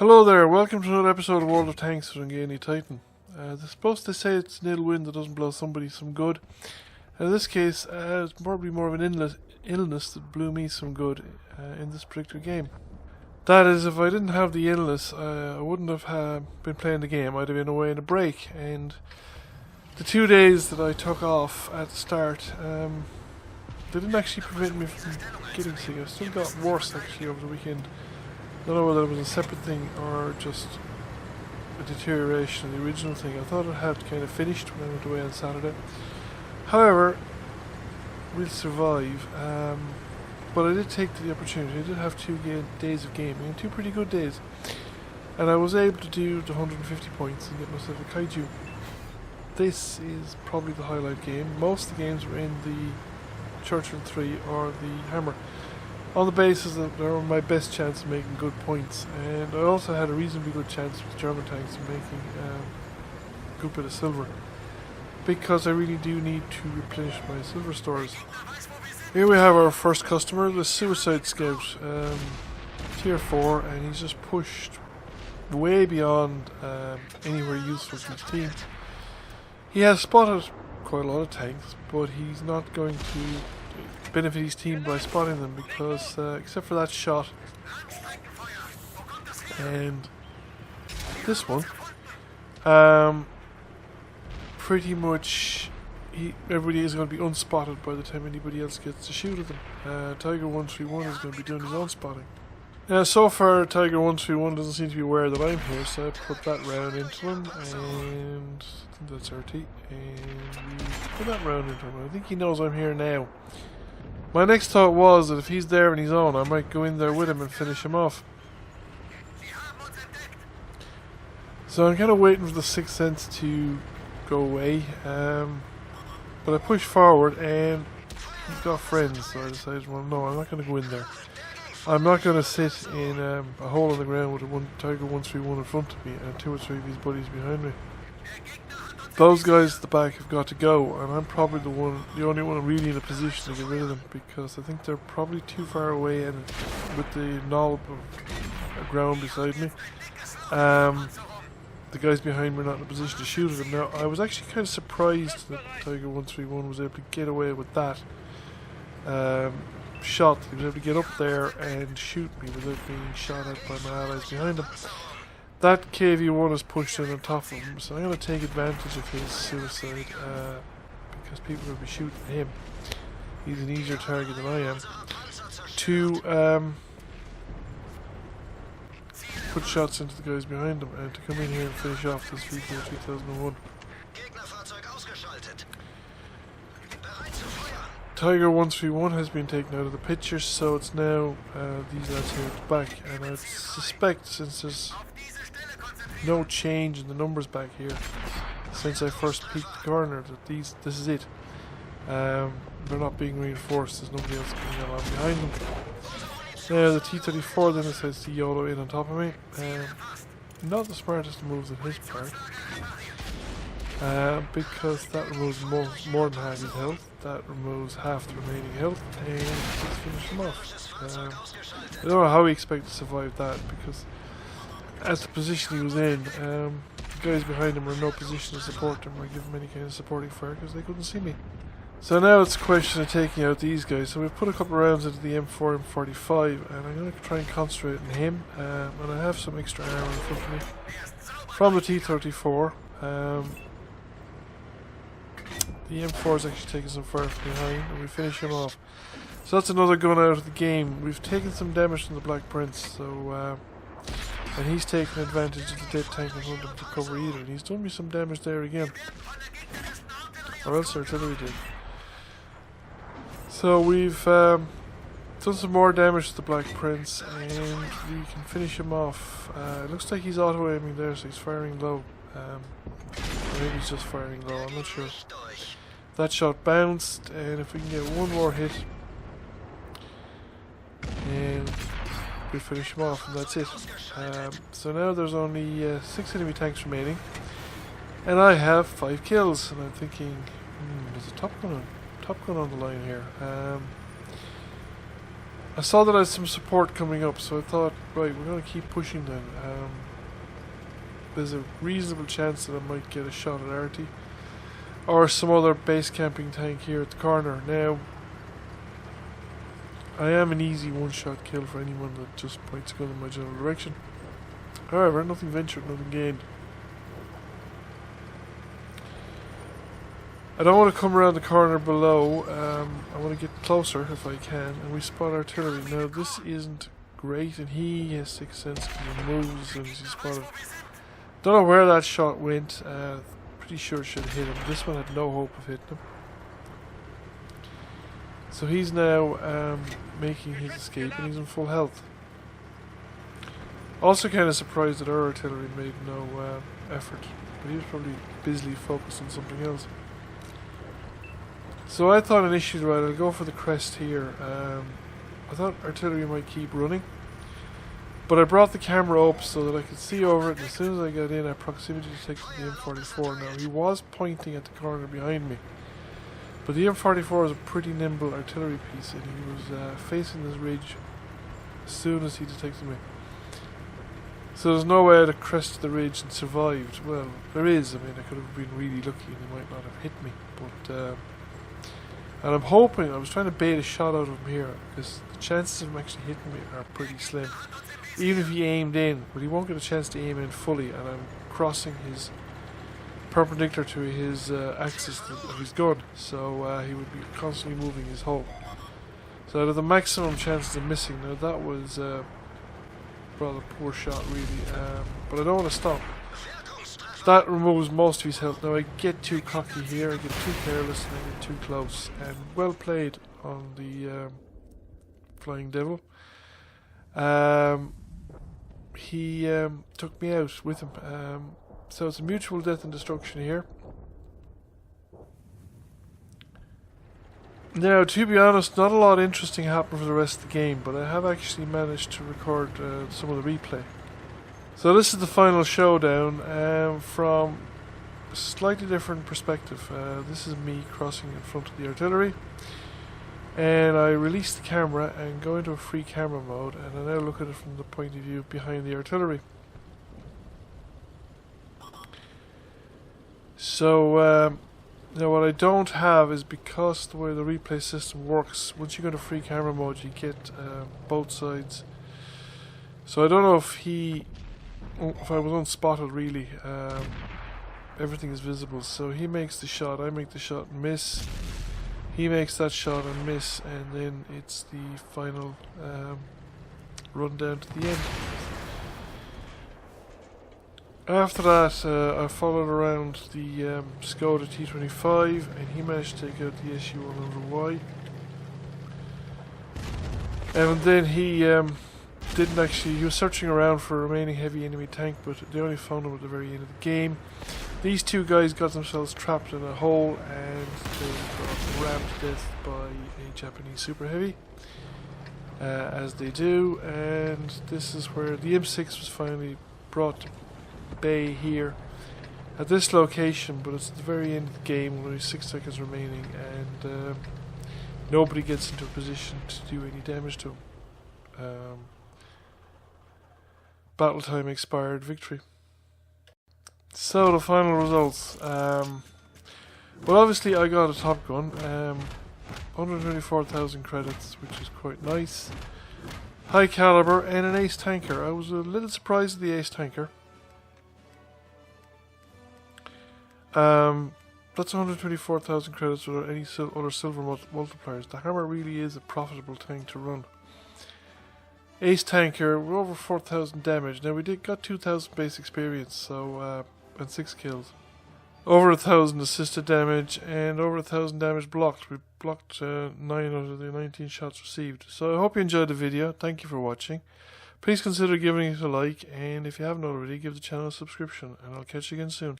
Hello there, welcome to another episode of World of Tanks with Ungainly Titan. They're supposed to say it's an ill wind that doesn't blow somebody some good. And in this case, it's probably more of an illness that blew me some good in this particular game. That is, if I didn't have the illness, I wouldn't have been playing the game. I'd have been away on a break. And the 2 days that I took off at the start, they didn't actually prevent me from getting sick. I still got worse actually over the weekend. I don't know whether it was a separate thing or just a deterioration of the original thing. I thought it had kind of finished when I went away on Saturday. However, we'll survive. But I did take the opportunity. I did have 2 days of gaming, and 2 pretty good days. And I was able to do the 150 points and get myself a kaiju. This is probably the highlight game. Most of the games were in the Churchill 3 or the Hammer, on the basis that they were my best chance of making good points. And I also had a reasonably good chance with German tanks of making a good bit of silver, because I really do need to replenish my silver stores. Here we have our first customer, the Suicide Scout, tier 4, and he's just pushed way beyond anywhere useful for his team. He has spotted quite a lot of tanks, but he's not going to benefit his team by spotting them, because except for that shot and this one, pretty much everybody is going to be unspotted by the time anybody else gets to shoot at them. Tiger 131 is going to be doing his own spotting. Now, so far Tiger 131 doesn't seem to be aware that I'm here, so I put that round into him, and I think that's RT, and we put that round into him. I think he knows I'm here now. My next thought was that if he's there on his own, I might go in there with him and finish him off. So I'm kind of waiting for the Sixth Sense to go away, but I pushed forward and he's got friends, so I decided, well, no, I'm not going to go in there. I'm not going to sit in a hole in the ground with a Tiger 131 in front of me and 2 or 3 of his buddies behind me. Those guys at the back have got to go, and I'm probably the only one really in a position to get rid of them, because I think they're probably too far away and with the knoll of ground beside me. The guys behind me are not in a position to shoot at them. Now, I was actually kind of surprised that Tiger 131 was able to get away with that shot. He was able to get up there and shoot me without being shot at by my allies behind him. That KV-1 is pushed in on top of him, so I'm going to take advantage of his suicide, because people will be shooting at him. He's an easier target than I am. To put shots into the guys behind him and to come in here and finish off this VK 3001. Tiger 131 has been taken out of the picture, so it's now these lads here at the back, and I suspect, since there's no change in the numbers back here since I first peeked the corner, that this is it. They're not being reinforced. There's nobody else coming along behind them. Now the T-34 then decides to YOLO in on top of me. Not the smartest moves on his part, because that removes more than half his health. That removes half the remaining health, and let's finish him off. I don't know how he expected to survive that, because as the position he was in, the guys behind him were in no position to support him or give him any kind of supporting fire, because they couldn't see me. So now it's a question of taking out these guys. So we've put a couple of rounds into the M4 and 45, and I'm going to try and concentrate on him. And I have some extra armor in front of me from the T-34. The M4 is actually taking some fire from behind, and we finish him off. So that's another gun out of the game. We've taken some damage from the Black Prince, so and he's taken advantage of the dead tank in front of him to cover either, and he's done me some damage there again. Or else artillery did. So we've done some more damage to the Black Prince, and we can finish him off. It looks like he's auto-aiming there, so he's firing low. Or maybe he's just firing low, I'm not sure. That shot bounced, and if we can get one more hit, and we finish him off, and that's it. So now there's only 6 enemy tanks remaining, and I have 5 kills, and I'm thinking, there's a Top Gun on the line here. I saw that I had some support coming up, so I thought, right, we're going to keep pushing then. There's a reasonable chance that I might get a shot at Artie or some other base camping tank here at the corner. Now, I am an easy one-shot kill for anyone that just points a gun in my general direction. However, nothing ventured, nothing gained. I don't want to come around the corner below. I want to get closer if I can, and we spot artillery. Now, this isn't great, and he has sixth sense because he moves as soon as he spotted. Don't know where that shot went. Pretty sure it should have hit him. This one had no hope of hitting him. So he's now making his escape, and he's in full health. Also kind of surprised that our artillery made no effort, but he was probably busily focused on something else. So I thought initially, right, I'll go for the crest here. I thought artillery might keep running, but I brought the camera up so that I could see over it, and as soon as I got in, I proximity detected the M44. Now, he was pointing at the corner behind me, but the M44 is a pretty nimble artillery piece, and he was facing this ridge as soon as he detected me. So there's no way I'd have crested the ridge and survived. Well, there is. I mean, I could have been really lucky and he might not have hit me, but... and I'm hoping, I was trying to bait a shot out of him here, because the chances of him actually hitting me are pretty slim. Even if he aimed in, but he won't get a chance to aim in fully, and I'm crossing his perpendicular to his axis of his gun, so he would be constantly moving his hull. So I'd have the maximum chances of missing. Now that was a rather poor shot really, but I don't want to stop. That removes most of his health. Now I get too cocky here, I get too careless, and I get too close. And well played on the Flying Devil. He took me out with him. So it's a mutual death and destruction here. Now, to be honest, not a lot interesting happened for the rest of the game, but I have actually managed to record some of the replay. So this is the final showdown from a slightly different perspective. This is me crossing in front of the artillery, and I release the camera and go into a free camera mode, and I now look at it from the point of view behind the artillery. So now what I don't have is, because the way the replay system works, once you go to free camera mode you get both sides. So I don't know if I was unspotted really. Everything is visible. So he makes the shot, I make the shot and miss. He makes that shot and miss, and then it's the final run down to the end. After that, I followed around the Skoda T25, and he managed to take out the SU-100Y. And then he didn't actually, he was searching around for a remaining heavy enemy tank, but they only found him at the very end of the game. These two guys got themselves trapped in a hole, and they got rammed to death by a Japanese super heavy, as they do. And this is where the M6 was finally brought to bay here at this location, but it's at the very end of the game with only 6 seconds remaining, and nobody gets into a position to do any damage to him. Battle time expired, victory. So the final results. Well, obviously I got a Top Gun, 124,000 credits, which is quite nice. High caliber and an ace tanker. I was a little surprised at the ace tanker. That's 124,000 credits without any other silver multipliers. The hammer really is a profitable tank to run. Ace tanker, we're over 4,000 damage. Now we got 2,000 base experience, so and 6 kills. Over 1,000 assisted damage and over 1,000 damage blocked. We blocked 9 out of the 19 shots received. So I hope you enjoyed the video. Thank you for watching. Please consider giving it a like, and if you haven't already, give the channel a subscription, and I'll catch you again soon.